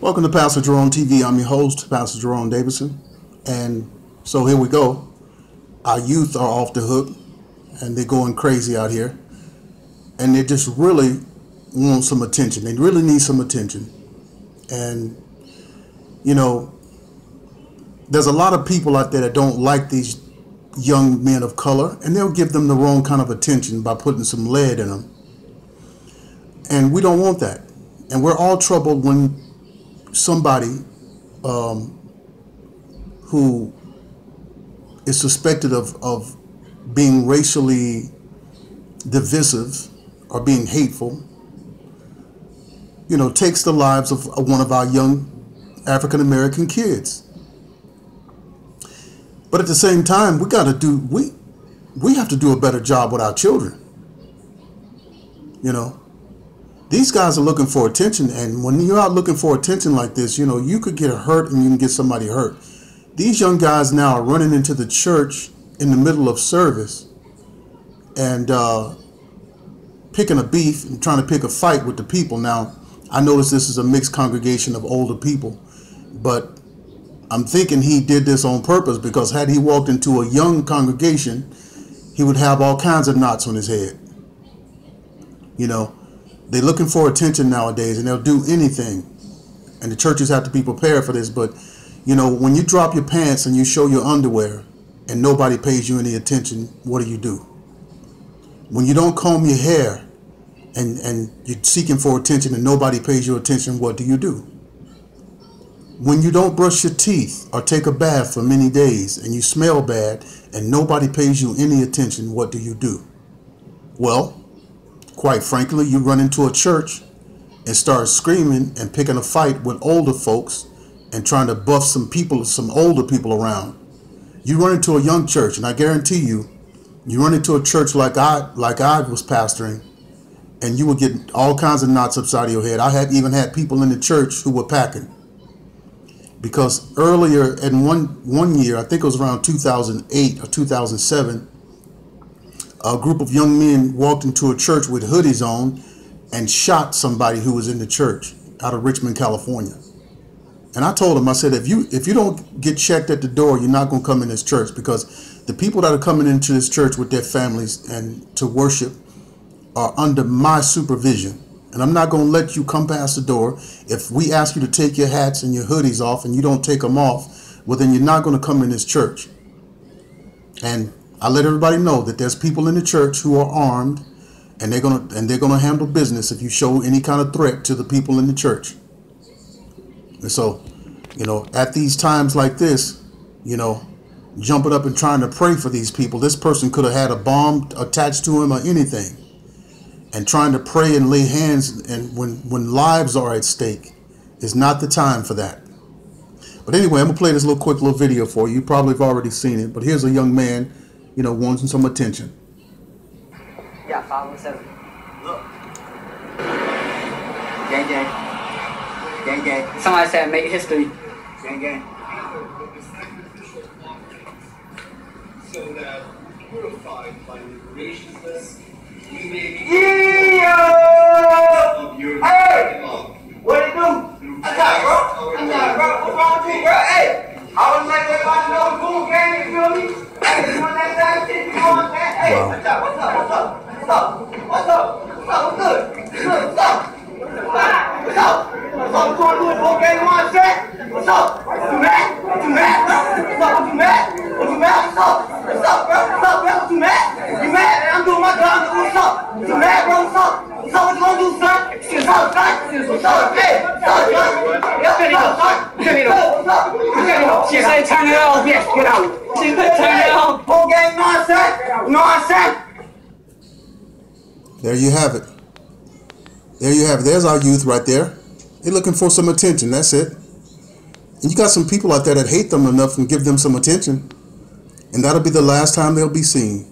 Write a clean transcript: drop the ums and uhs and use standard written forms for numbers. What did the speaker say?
Welcome to Pastor Jerome TV. I'm your host, Pastor Jerome Davidson. And so here we go. Our youth are off the hook and they're going crazy out here. And they just really want some attention. They really need some attention. And, you know, there's a lot of people out there that don't like these young men of color, and they'll give them the wrong kind of attention by putting some lead in them. And we don't want that. And we're all troubled when somebody who is suspected of being racially divisive or being hateful, you know, takes the lives of one of our young African American kids. But at the same time, we have to do a better job with our children. You know, these guys are looking for attention, and when you're out looking for attention like this, you know, you could get hurt and you can get somebody hurt. These young guys now are running into the church in the middle of service and picking a beef and trying to pick a fight with the people. Now, I notice this is a mixed congregation of older people, but I'm thinking he did this on purpose, because had he walked into a young congregation, he would have all kinds of knots on his head. You know, they're looking for attention nowadays, and they'll do anything. And the churches have to be prepared for this. But, you know, when you drop your pants and you show your underwear and nobody pays you any attention, what do? When you don't comb your hair and you're seeking for attention and nobody pays you attention, what do? When you don't brush your teeth or take a bath for many days and you smell bad and nobody pays you any attention, what do? Well, quite frankly, you run into a church and start screaming and picking a fight with older folks and trying to buff some older people around. You run into a young church, and I guarantee you run into a church like I was pastoring, and you will get all kinds of knots upside of your head. I had even had people in the church who were packing. Because earlier in one year, I think it was around 2008 or 2007, a group of young men walked into a church with hoodies on and shot somebody who was in the church out of Richmond, California. And I told them, I said, if you don't get checked at the door, you're not going to come in this church, because the people that are coming into this church with their families and to worship are under my supervision. And I'm not going to let you come past the door. If we ask you to take your hats and your hoodies off and you don't take them off, well, then you're not going to come in this church. And I let everybody know that there's people in the church who are armed, and they're going to handle business if you show any kind of threat to the people in the church. And so, you know, at these times like this, you know, jumping up and trying to pray for these people, this person could have had a bomb attached to him or anything. And trying to pray and lay hands, and when lives are at stake, is not the time for that. But anyway, I'm going to play this quick little video for you. You probably have already seen it, but here's a young man, you know, wanting some attention. Yeah, 517. Look. Gang, gang. Gang, gang. Somebody said make history. Gang, gang. So that purified by graciousness, you may be. Hey! What it do? I got it, bro. What's wrong with you, bro? Hey! I was like, everybody know the boom gang, you feel me? Hey, you want that side shit? You know what I'm saying? Hey, what's up? What's up? What's up? What's up? What's up? What's good? What's up? What's up? What's up? What's going on? Boom gang, you know what I'm saying? What's up? What you mad? What you mad, bro? What's up? What you mad? What you mad? What's up? What's up, bro? What's up, bro? What you mad? You mad? I'm doing my job. What's up? You mad, bro? What's up? What's up? What you gonna do, son? What's up, son? What's up? Hey, what's up, son? What's up, son? What's up? She said turn it off. Yes, get out. She said turn it off. Whole gang, you know what I'm saying? You know what I'm saying? There you have it. There you have it. There's our youth right there. They're looking for some attention. That's it. And you got some people out there that hate them enough and give them some attention, and that'll be the last time they'll be seen.